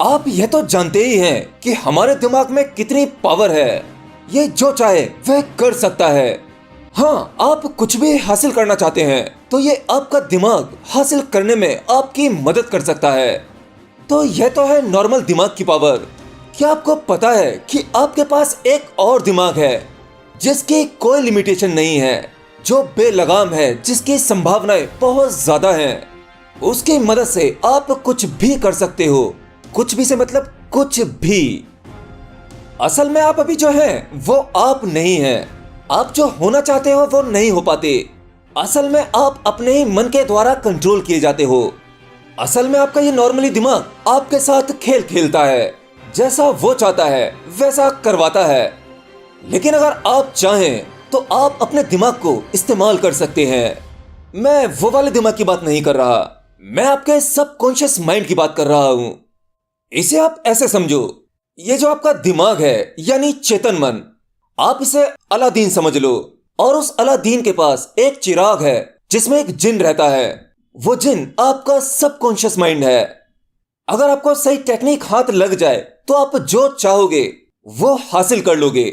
आप यह तो जानते ही हैं कि हमारे दिमाग में कितनी पावर है। ये जो चाहे वह कर सकता है। हाँ, आप कुछ भी हासिल करना चाहते हैं तो ये आपका दिमाग हासिल करने में आपकी मदद कर सकता है। तो यह तो है नॉर्मल दिमाग की पावर। क्या आपको पता है कि आपके पास एक और दिमाग है जिसकी कोई लिमिटेशन नहीं है, जो बेलगाम है, जिसकी संभावनाएं बहुत ज्यादा हैं। उसकी मदद से आप कुछ भी कर सकते हो। कुछ भी से मतलब कुछ भी। असल में आप अभी जो हैं वो आप नहीं हैं। आप जो होना चाहते हो वो नहीं हो पाते। असल में आप अपने ही मन के द्वारा कंट्रोल किए जाते हो। असल में आपका ये नॉर्मली दिमाग आपके साथ खेल खेलता है, जैसा वो चाहता है वैसा करवाता है। लेकिन अगर आप चाहें तो आप अपने दिमाग को इस्तेमाल कर सकते हैं। मैं वो वाले दिमाग की बात नहीं कर रहा, मैं आपके सबकॉन्शियस माइंड की बात कर रहा हूं। इसे आप ऐसे समझो, ये जो आपका दिमाग है यानी चेतन मन, आप इसे अलादीन समझ लो। और उस अलादीन के पास एक चिराग है जिसमें एक जिन रहता है। वो जिन आपका सबकॉन्शियस माइंड है। अगर आपको सही टेक्निक हाथ लग जाए तो आप जो चाहोगे वो हासिल कर लोगे।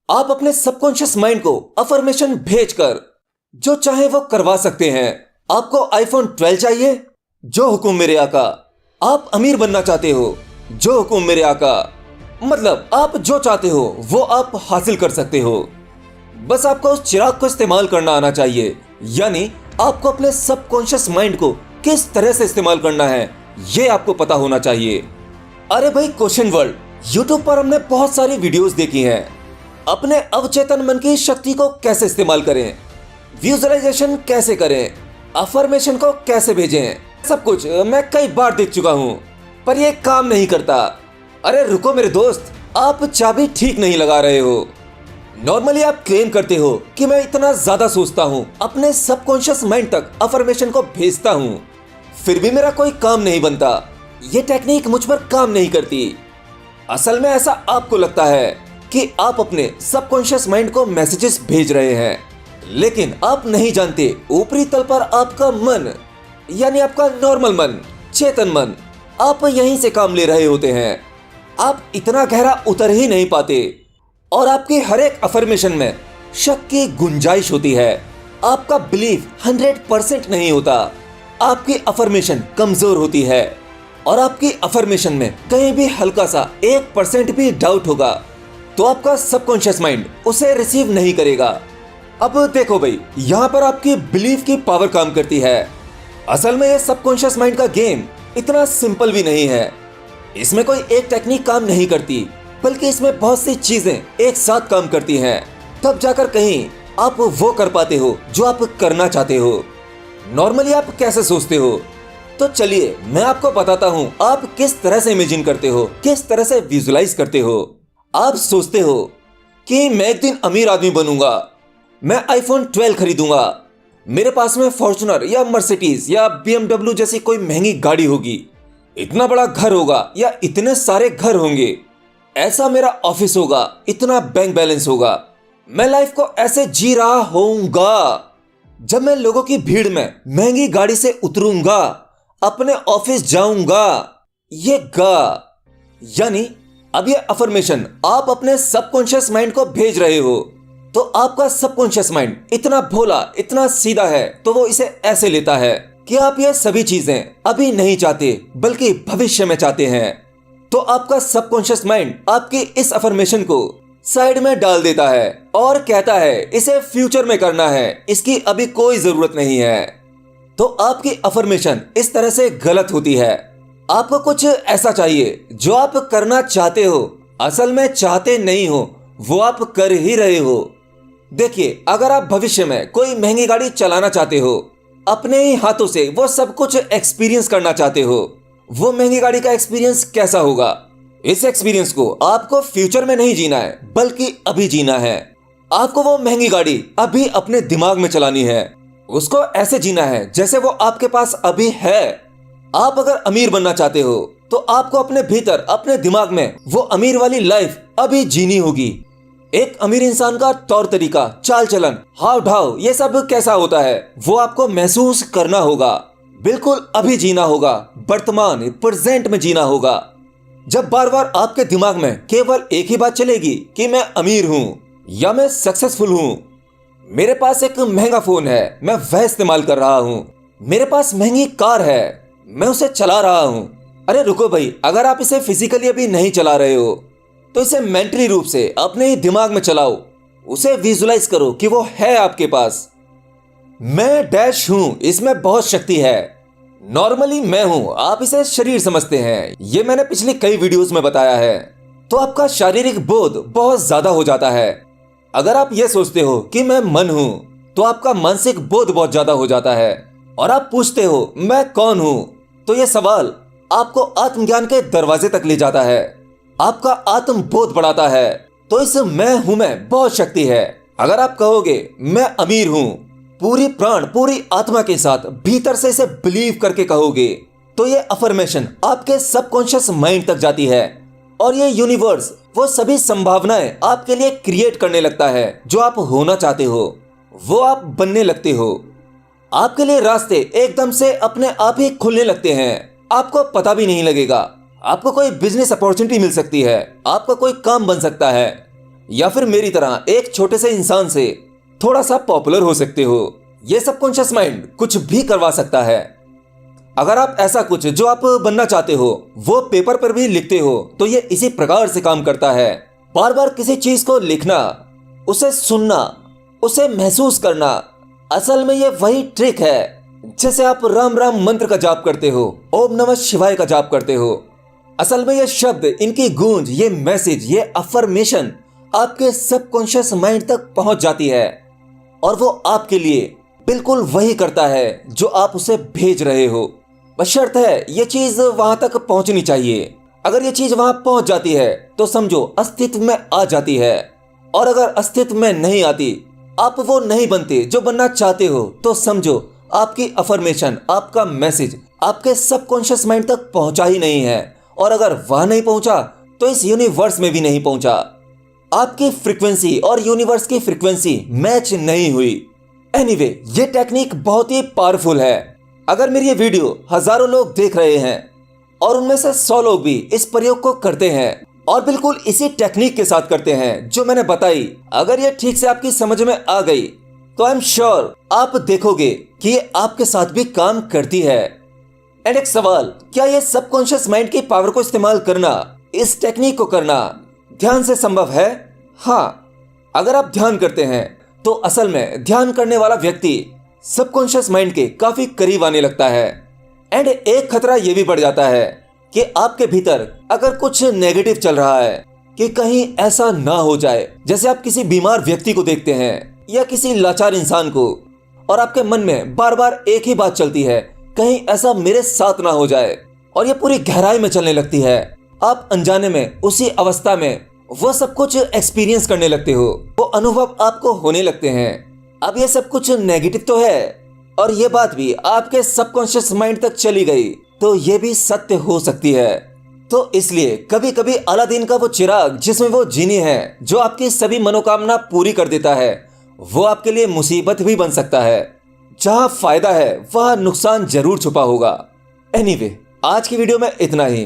आप अपने सबकॉन्शियस माइंड को अफर्मेशन भेजकर जो चाहे वो करवा सकते हैं। आपको आईफोन 12 चाहिए? जो हुक्म मेरे आका। आप अमीर बनना चाहते हो? जो हुक्म मेरे आका। मतलब आप जो चाहते हो वो आप हासिल कर सकते हो। बस आपको उस चिराग को इस्तेमाल करना आना चाहिए। यानी आपको अपने सबकॉन्शियस माइंड को किस तरह से इस्तेमाल करना है ये आपको पता होना चाहिए। अरे भाई, क्वेश्चन वर्ल्ड यूट्यूब पर हमने बहुत सारी वीडियोस देखी हैं। अपने अवचेतन मन की शक्ति को कैसे इस्तेमाल करें, विजुअलाइजेशन कैसे करें, अफर्मेशन को कैसे भेजें, सब कुछ मैं कई बार देख चुका हूं, पर यह काम नहीं करता। अरे रुको मेरे दोस्त, आप चाबी ठीक नहीं लगा रहे हो। नॉर्मली आप क्लेम करते हो कि मैं इतना ज्यादा सोचता हूं, अपने सबकॉन्शियस माइंड तक अफर्मेशन को भेजता हूं, फिर भी मेरा कोई काम नहीं बनता। ये टेक्निक मुझ पर काम नहीं करती। असल में ऐसा आपको लगता है कि आप अपने सबकॉन्शियस माइंड को मैसेजेस भेज रहे हैं, लेकिन आप नहीं जानते ऊपरी तल पर आपका मन यानी आपका नॉर्मल मन, चेतन मन, आप यहीं से काम ले रहे होते हैं। आप इतना गहरा उतर ही नहीं पाते और आपके हर एक अफर्मेशन में शक की गुंजाइश होती है। आपका बिलीफ 100% नहीं होता। आपकी अफर्मेशन कमजोर होती है और आपकी अफर्मेशन में कहीं भी हल्का सा 1% भी डाउट होगा तो आपका सबकॉन्शियस माइंड उसे रिसीव नहीं करेगा। अब देखो भाई, यहाँ पर आपकी बिलीफ की पावर काम करती है। असल में ये सबकॉन्शियस माइंड का गेम इतना सिंपल भी नहीं है। इसमें कोई एक टेक्निक काम नहीं करती, बल्कि इसमें बहुत सी चीजें एक साथ काम करती हैं। तब जाकर कहीं आप वो कर पाते हो जो आप करना चाहते हो। नॉर्मली आप कैसे सोचते हो? तो चलिए मैं आपको बताता हूँ आप किस तरह से इमेजिन करते हो, किस तरह से विजुलाइज करते हो। आप सोचते हो कि मैं एक दिन अमीर आदमी बनूंगा, मैं आईफोन 12 खरीदूंगा, मेरे पास में फॉर्च्यूनर या मर्सिडीज या BMW जैसी कोई महंगी गाड़ी होगी, इतना बड़ा घर होगा या इतने सारे घर होंगे, ऐसा मेरा ऑफिस होगा, इतना बैंक बैलेंस होगा, मैं लाइफ को ऐसे जी रहा होऊंगा। जब मैं लोगों की भीड़ में महंगी गाड़ी से उतरूंगा, अपने ऑफिस जाऊंगा, ये गा। यानी अब ये अफर्मेशन आप अपने सबकॉन्शियस माइंड को भेज रहे हो। तो आपका सबकॉन्शियस माइंड इतना भोला, इतना सीधा है तो वो इसे ऐसे लेता है कि आप ये सभी चीजें अभी नहीं चाहते बल्कि भविष्य में चाहते हैं। तो आपका सबकॉन्शियस माइंड आपकी इस अफर्मेशन को साइड में डाल देता है और कहता है इसे फ्यूचर में करना है, इसकी अभी कोई जरूरत नहीं है। तो आपकी अफर्मेशन इस तरह से गलत होती है। आपको कुछ ऐसा चाहिए जो आप करना चाहते हो, असल में चाहते नहीं हो, वो आप कर ही रहे हो। देखिए, अगर आप भविष्य में कोई महंगी गाड़ी चलाना चाहते हो, अपने ही हाथों से वो सब कुछ एक्सपीरियंस करना चाहते हो, वो महंगी गाड़ी का एक्सपीरियंस कैसा होगा? इस एक्सपीरियंस को आपको फ्यूचर में नहीं जीना है बल्कि अभी जीना है। आपको वो महंगी गाड़ी अभी अपने दिमाग में चलानी है, उसको ऐसे जीना है जैसे वो आपके पास अभी है। आप अगर अमीर बनना चाहते हो तो आपको अपने भीतर, अपने दिमाग में वो अमीर वाली लाइफ अभी जीनी होगी। एक अमीर इंसान का तौर तरीका, चाल चलन, हाव भाव, ये सब कैसा होता है वो आपको महसूस करना होगा। बिल्कुल अभी जीना होगा, वर्तमान प्रेजेंट में जीना होगा। जब बार बार आपके दिमाग में केवल एक ही बात चलेगी कि मैं अमीर हूँ या मैं सक्सेसफुल हूँ, मेरे पास एक महंगा फोन है, मैं वह इस्तेमाल कर रहा हूँ, मेरे पास महंगी कार है, मैं उसे चला रहा हूँ। अरे रुको भाई, अगर आप इसे फिजिकली अभी नहीं चला रहे हो तो इसे मेंटली रूप से अपने ही दिमाग में चलाओ, उसे विजुलाइज करो कि वो है आपके पास। मैं डैश हूं, इसमें बहुत शक्ति है। नॉर्मली मैं हूं, आप इसे शरीर समझते हैं, ये मैंने पिछली कई वीडियोस में बताया है। तो आपका शारीरिक बोध बहुत ज्यादा हो जाता है। अगर आप ये सोचते हो कि मैं मन हूं तो आपका मानसिक बोध बहुत ज्यादा हो जाता है। और आप पूछते हो मैं कौन हूं, तो ये सवाल आपको आत्मज्ञान के दरवाजे तक ले जाता है, आपका आत्म बोध बढ़ाता है। तो इस मैं हूं में बहुत शक्ति है। अगर आप कहोगे मैं अमीर हूं, पूरी प्राण पूरी आत्मा के साथ भीतर से इसे बिलीव करके कहोगे, तो ये अफर्मेशन आपके सबकॉन्शियस माइंड तक जाती है और ये यूनिवर्स वो सभी संभावनाएं आपके लिए क्रिएट करने लगता है। जो आप होना चाहते हो वो आप बनने लगते हो। आपके लिए रास्ते एकदम से अपने आप ही खुलने लगते हैं, आपको पता भी नहीं लगेगा। आपको कोई बिजनेस अपॉर्चुनिटी मिल सकती है, आपका कोई काम बन सकता है, या फिर मेरी तरह एक छोटे से इंसान से थोड़ा सा पॉपुलर हो सकते हो। ये सबकॉन्शियस माइंड कुछ भी करवा सकता है। अगर आप ऐसा कुछ जो आप बनना चाहते हो वो पेपर पर भी लिखते हो तो ये इसी प्रकार से काम करता है। बार बार किसी चीज को लिखना, उसे सुनना, उसे महसूस करना, असल में ये वही ट्रिक है। जैसे आप राम राम मंत्र का जाप करते हो, ओम नमः शिवाय का जाप करते हो, असल में ये शब्द, इनकी गूंज, ये मैसेज, ये अफर्मेशन आपके सबकॉन्शियस माइंड तक पहुंच जाती है और वो आपके लिए बिल्कुल वही करता है जो आप उसे भेज रहे हो। बस शर्त है ये चीज वहां तक पहुंचनी चाहिए। अगर ये चीज वहां पहुंच जाती है तो समझो अस्तित्व में आ जाती है, और अगर अस्तित्व में नहीं आती, आप वो नहीं बनते जो बनना चाहते हो, तो समझो आपकी अफर्मेशन, आपका मैसेज आपके सबकॉन्शियस माइंड तक पहुंचा ही नहीं है। और अगर वहां नहीं पहुंचा तो इस यूनिवर्स में भी नहीं पहुंचा। आपकी फ्रीक्वेंसी और यूनिवर्स की फ्रीक्वेंसी मैच नहीं हुई। एनीवे, ये टेक्निक बहुत ही पावरफुल है। अगर मेरी ये वीडियो हजारों लोग देख रहे हैं और उनमें से 100 लोग भी इस प्रयोग को करते हैं और बिल्कुल इसी टेक्निक के साथ करते हैं जो मैंने बताई, अगर ये ठीक से आपकी समझ में आ गई तो आई एम श्योर आप देखोगे कि ये आपके साथ भी काम करती है। एंड एक सवाल, क्या ये सबकॉन्शियस माइंड की पावर को इस्तेमाल करना, इस टेक्निक को करना ध्यान से संभव है? हाँ, अगर आप ध्यान करते हैं तो असल में ध्यान करने वाला व्यक्ति सबकॉन्शियस माइंड के काफी करीब आने लगता है। एंड एक खतरा ये भी बढ़ जाता है कि आपके भीतर अगर कुछ नेगेटिव चल रहा है कि कहीं ऐसा ना हो जाए, जैसे आप किसी बीमार व्यक्ति को देखते हैं या किसी लाचार इंसान को, और आपके मन में बार बार एक ही बात चलती है, कहीं ऐसा मेरे साथ ना हो जाए, और ये पूरी गहराई में चलने लगती है। आप अनजाने में उसी अवस्था में वो सब कुछ एक्सपीरियंस करने लगते हो, वो अनुभव आपको होने लगते हैं। अब ये सब कुछ नेगेटिव तो है और ये बात भी आपके सबकॉन्शियस माइंड तक चली गई, तो ये भी सत्य हो सकती है। तो इसलिए कभी कभी अलादीन का वो चिराग जिसमें वो जीनी है जो आपकी सभी मनोकामना पूरी कर देता है, वो आपके लिए मुसीबत भी बन सकता है। जहां फायदा है वहां नुकसान जरूर छुपा होगा। एनीवे, आज की वीडियो में इतना ही।